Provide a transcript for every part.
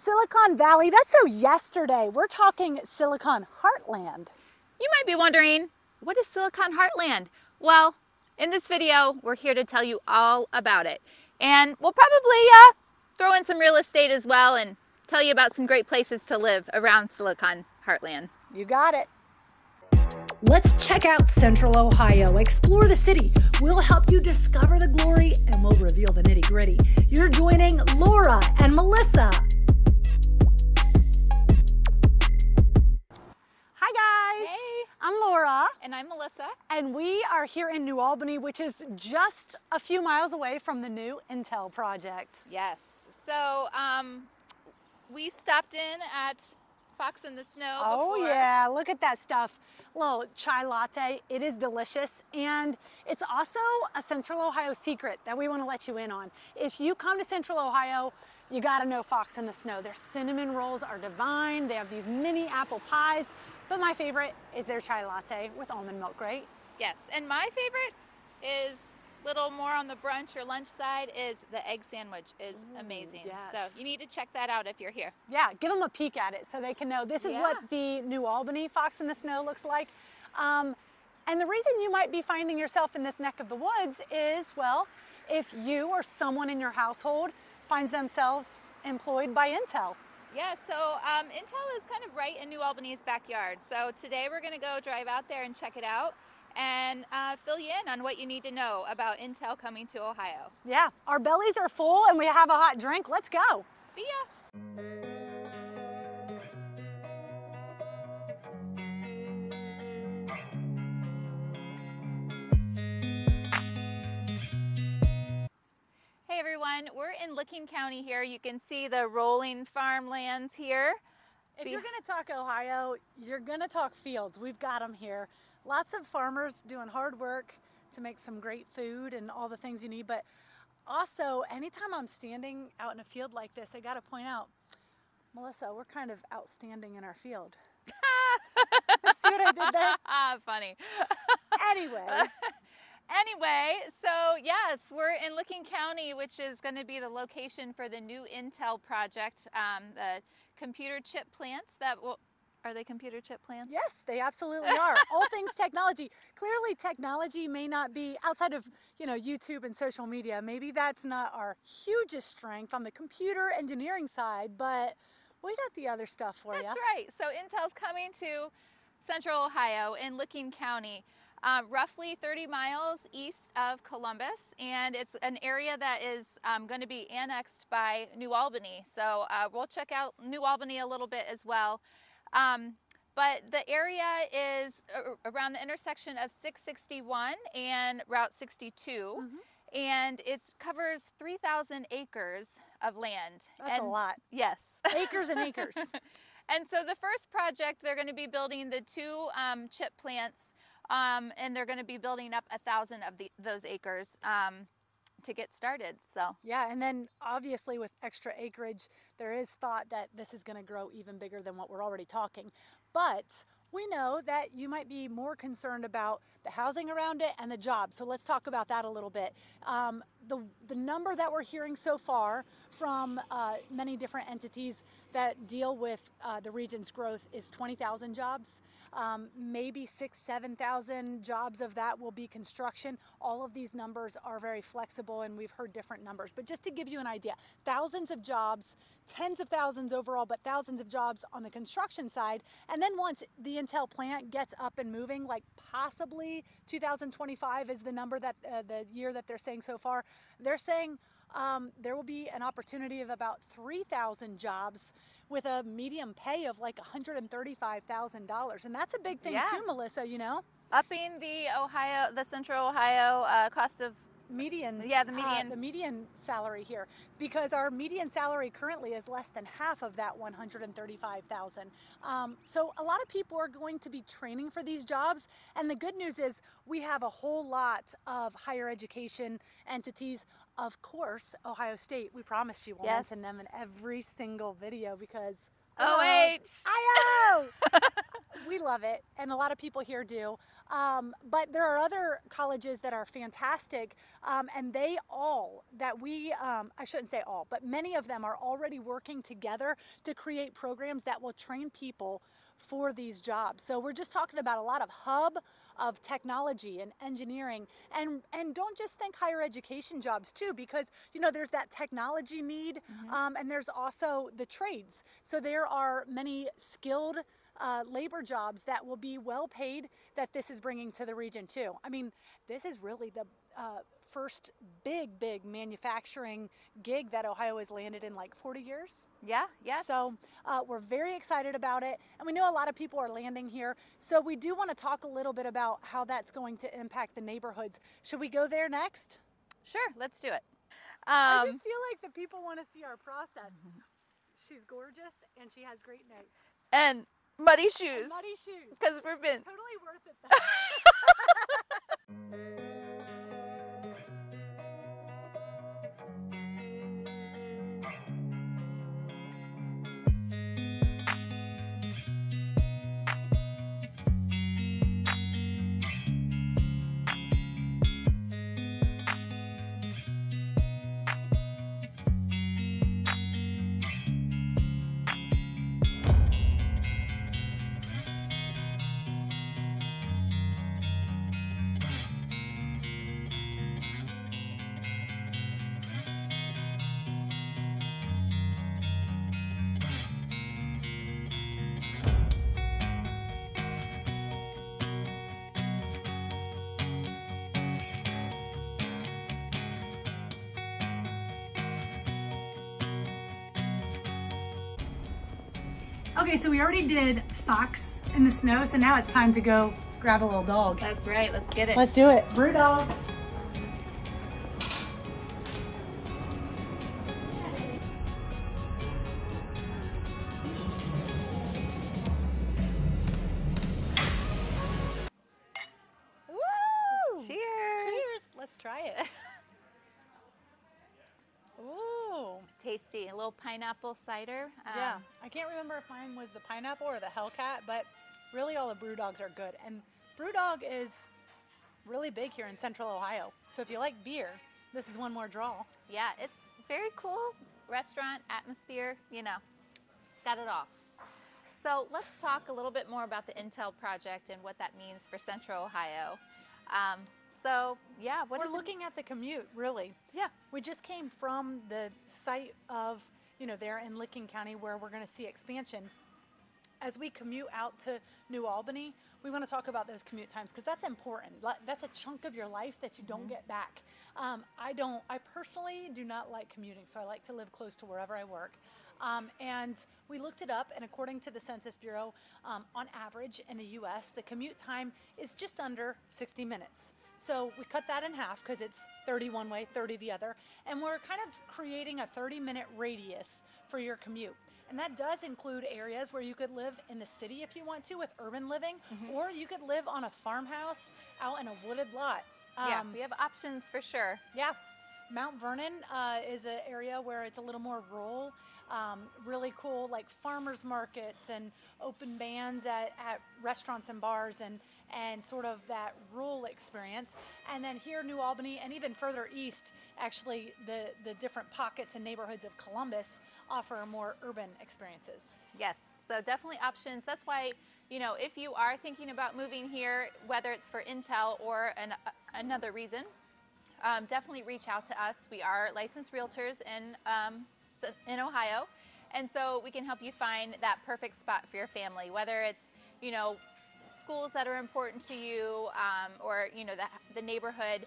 Silicon Valley, that's so yesterday. We're talking Silicon Heartland. You might be wondering, what is Silicon Heartland? Well, in this video, we're here to tell you all about it. And we'll probably throw in some real estate as well and tell you about some great places to live around Silicon Heartland. You got it. Let's check out Central Ohio. Explore the city. We'll help you discover the glory and we'll reveal the nitty-gritty. You're joining Laura and Melissa. Hi guys. Hey. I'm Laura. And I'm Melissa. And we are here in New Albany, which is just a few miles away from the new Intel project. Yes. So we stopped in at Fox in the Snow Oh before. yeah, look at that stuff. Little chai latte, it is delicious. And it's also a Central Ohio secret that we want to let you in on. If you come to Central Ohio, you gotta know Fox in the Snow. Their cinnamon rolls are divine. They have these mini apple pies, but my favorite is their chai latte with almond milk, right? Yes, and my favorite is little more on the brunch or lunch side is the egg sandwich is amazing. Yes. So you need to check that out if you're here. Yeah, give them a peek at it so they can know this is what the New Albany Fox in the Snow looks like. And the reason you might be finding yourself in this neck of the woods is, well, if you or someone in your household finds themselves employed by Intel. Yeah, so Intel is kind of right in New Albany's backyard. So today we're going to go drive out there and check it out and fill you in on what you need to know about Intel coming to Ohio. Yeah, our bellies are full and we have a hot drink. Let's go. See ya. Hey everyone, we're in Licking County here. You can see the rolling farmlands here. If you're going to talk Ohio, you're going to talk fields. We've got them here. Lots of farmers doing hard work to make some great food and all the things you need. But also, anytime I'm standing out in a field like this, I got to point out, Melissa, we're kind of outstanding in our field. See what I did there? Funny. Anyway, so yes, we're in Licking County, which is going to be the location for the new Intel project, the computer chip plants that will... Are they computer chip plants? yes, they absolutely are. All things technology. Clearly, technology may not be outside of, YouTube and social media. Maybe that's not our hugest strength on the computer engineering side, but we got the other stuff for you. That's right. So Intel's coming to Central Ohio in Licking County, roughly 30 miles east of Columbus, and it's an area that is going to be annexed by New Albany. So we'll check out New Albany a little bit as well. But the area is around the intersection of 661 and Route 62, and it covers 3,000 acres of land. That's a lot. Yes. Acres and acres. And so the first project, they're going to be building the two chip plants, and they're going to be building up 1,000 of those acres to get started. So yeah, and then obviously with extra acreage, there is thought that this is going to grow even bigger than what we're already talking. But we know that you might be more concerned about the housing around it and the jobs. So let's talk about that a little bit. The number that we're hearing so far from many different entities that deal with the region's growth is 20,000 jobs. Maybe 6,000 to 7,000 jobs of that will be construction. All of these numbers are very flexible and we've heard different numbers. But just to give you an idea, thousands of jobs, tens of thousands overall, but thousands of jobs on the construction side. And then once the Intel plant gets up and moving, like possibly 2025 is the number that the year that they're saying so far, they're saying there will be an opportunity of about 3,000 jobs with a median pay of like $135,000. And that's a big thing too, Melissa, Upping the Central Ohio cost of median. Yeah, the median. The median salary here, because our median salary currently is less than half of that 135,000. So a lot of people are going to be training for these jobs. And the good news is we have a whole lot of higher education entities. Of course, Ohio State, we promised you we'll mention them in every single video because OH! I know! we love it, and a lot of people here do. But there are other colleges that are fantastic, and they all that we, I shouldn't say all, but many of them are already working together to create programs that will train people for these jobs. So we're just talking about a lot of hub of technology and engineering, and don't just think higher education jobs too, because you know there's that technology need, and there's also the trades. So there are many skilled labor jobs that will be well paid that this is bringing to the region too. I mean, this is really the first big manufacturing gig that Ohio has landed in like 40 years. Yeah, yes. So we're very excited about it, and we know a lot of people are landing here. So we do want to talk a little bit about how that's going to impact the neighborhoods. Should we go there next? Sure, let's do it. I just feel like the people want to see our process. She's gorgeous, and she has great notes. And muddy shoes. And muddy shoes. Because we've been Totally worth it though. Okay, so we already did Fox in the snow, so now it's time to go grab a little dog. That's right, let's get it. Let's do it. Brew dog. Woo! Cheers. Cheers. Let's try it. Ooh. Tasty. A little pineapple cider. Yeah, I can't remember if mine was the pineapple or the Hellcat, but really all the brew dogs are good. And Brewdog is really big here in Central Ohio. So if you like beer, this is one more draw. Yeah, it's very cool restaurant atmosphere, you know, got it all. So let's talk a little bit more about the Intel project and what that means for Central Ohio. So yeah, we're looking at the commute, really. Yeah. We just came from the site of, you know, there in Licking County where we're going to see expansion. As we commute out to New Albany, we want to talk about those commute times because that's important. That's a chunk of your life that you don't get back. I personally do not like commuting, so I like to live close to wherever I work. And we looked it up, and according to the Census Bureau, on average in the US, the commute time is just under 60 minutes. So we cut that in half because it's 30 one way, 30 the other, and we're kind of creating a 30-minute radius for your commute. And that does include areas where you could live in the city if you want to with urban living, or you could live on a farmhouse out in a wooded lot. Yeah, we have options for sure. Yeah. Mount Vernon is an area where it's a little more rural, really cool like farmers markets and open bands at restaurants and bars and sort of that rural experience. And then here New Albany and even further east, actually the different pockets and neighborhoods of Columbus offer more urban experiences. Yes, so definitely options. That's why, you know, if you are thinking about moving here, whether it's for Intel or another reason, definitely reach out to us. We are licensed realtors in Ohio, and so we can help you find that perfect spot for your family, whether it's, you know, schools that are important to you, or, you know, the neighborhood.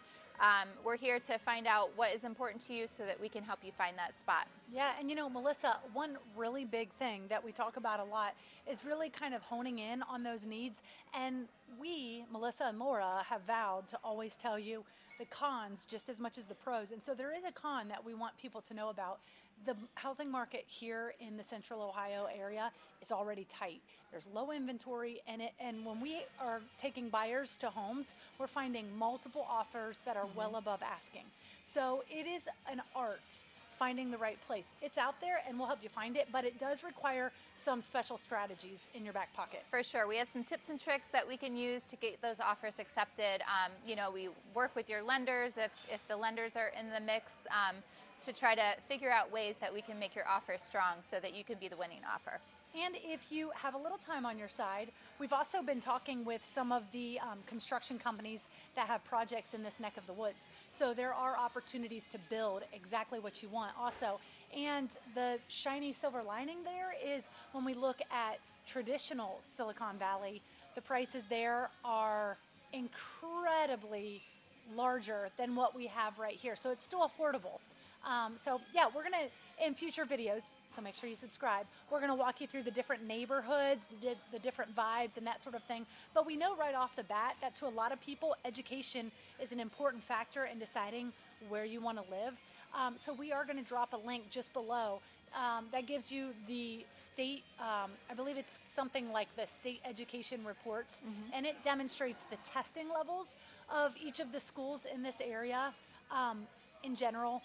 We're here to find out what is important to you so that we can help you find that spot. Yeah, and you know, Melissa, one really big thing that we talk about a lot is really kind of honing in on those needs. And we, Melissa and Laura, have vowed to always tell you the cons just as much as the pros. And so there is a con that we want people to know about. The housing market here in the Central Ohio area is already tight. There's low inventory in it, and when we are taking buyers to homes, we're finding multiple offers that are well above asking. So it is an art finding the right place. It's out there and we'll help you find it, but it does require some special strategies in your back pocket. For sure. We have some tips and tricks that we can use to get those offers accepted. You know, we work with your lenders if the lenders are in the mix to try to figure out ways that we can make your offer strong so that you can be the winning offer. And if you have a little time on your side, we've also been talking with some of the construction companies that have projects in this neck of the woods. So there are opportunities to build exactly what you want also. And the shiny silver lining there is when we look at traditional Silicon Valley, the prices there are incredibly larger than what we have right here. So it's still affordable. So yeah, we're gonna, in future videos, so make sure you subscribe, we're gonna walk you through the different neighborhoods, the different vibes and that sort of thing. But we know right off the bat that to a lot of people, education is an important factor in deciding where you wanna live. So we are gonna drop a link just below that gives you the state, I believe it's something like the state education reports, and it demonstrates the testing levels of each of the schools in this area. In general,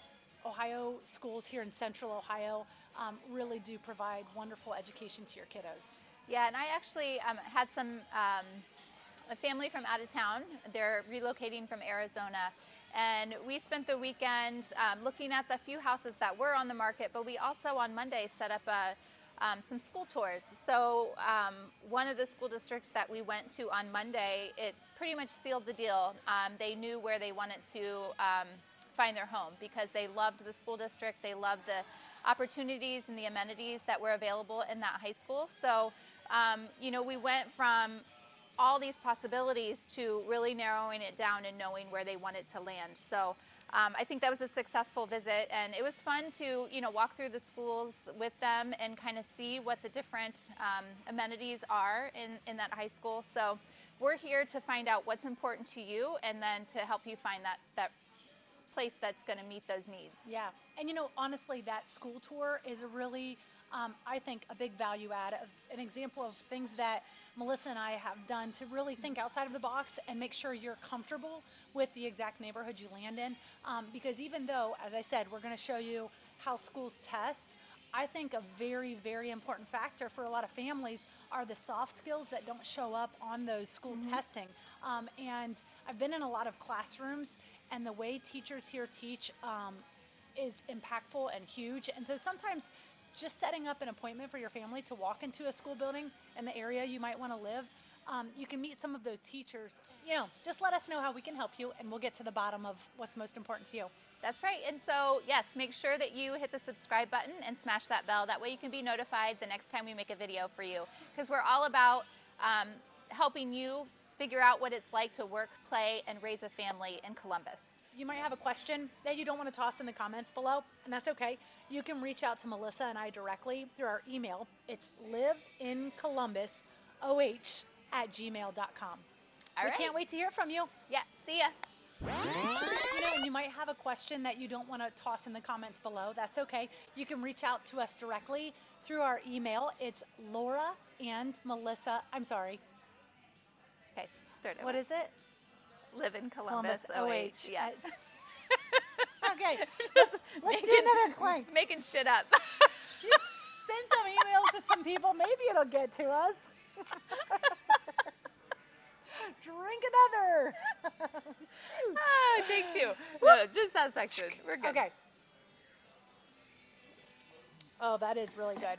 Ohio schools here in central Ohio really do provide wonderful education to your kiddos. Yeah, and I actually had a family from out of town. They're relocating from Arizona. And we spent the weekend looking at the few houses that were on the market, but we also on Monday set up some school tours. So one of the school districts that we went to on Monday, it pretty much sealed the deal. They knew where they wanted to find their home because they loved the school district. They loved the opportunities and the amenities that were available in that high school. So, you know, we went from all these possibilities to really narrowing it down and knowing where they wanted to land. So I think that was a successful visit, and it was fun to, you know, walk through the schools with them and kind of see what the different amenities are in that high school. So we're here to find out what's important to you and then to help you find that place that's going to meet those needs. Yeah, and you know, honestly, that school tour is a really, I think, a big value add, of an example of things that Melissa and I have done to really think outside of the box and make sure you're comfortable with the exact neighborhood you land in. Because even though, as I said, we're going to show you how schools test, I think a very, very important factor for a lot of families are the soft skills that don't show up on those school testing. And I've been in a lot of classrooms, and the way teachers here teach is impactful and huge. And so sometimes just setting up an appointment for your family to walk into a school building in the area you might want to live, you can meet some of those teachers. You know, just let us know how we can help you, and we'll get to the bottom of what's most important to you. That's right. And so, yes, make sure that you hit the subscribe button and smash that bell. That way you can be notified the next time we make a video for you. Because we're all about helping you figure out what it's like to work, play, and raise a family in Columbus. You might have a question that you don't want to toss in the comments below, and that's okay. You can reach out to Melissa and I directly through our email. It's liveincolumbusoh@gmail.com. We can't wait to hear from you. Yeah, see ya. You know, and you might have a question that you don't want to toss in the comments below. That's okay. You can reach out to us directly through our email. It's Laura and Melissa. I'm sorry. Okay, start over. What is it? Live in Columbus, OH. Yeah. Okay, let's do another clank. Making shit up. Send some emails to some people. Maybe it'll get to us. Drink another. Take two. No, just that section. We're good. Okay. Oh, that is really good.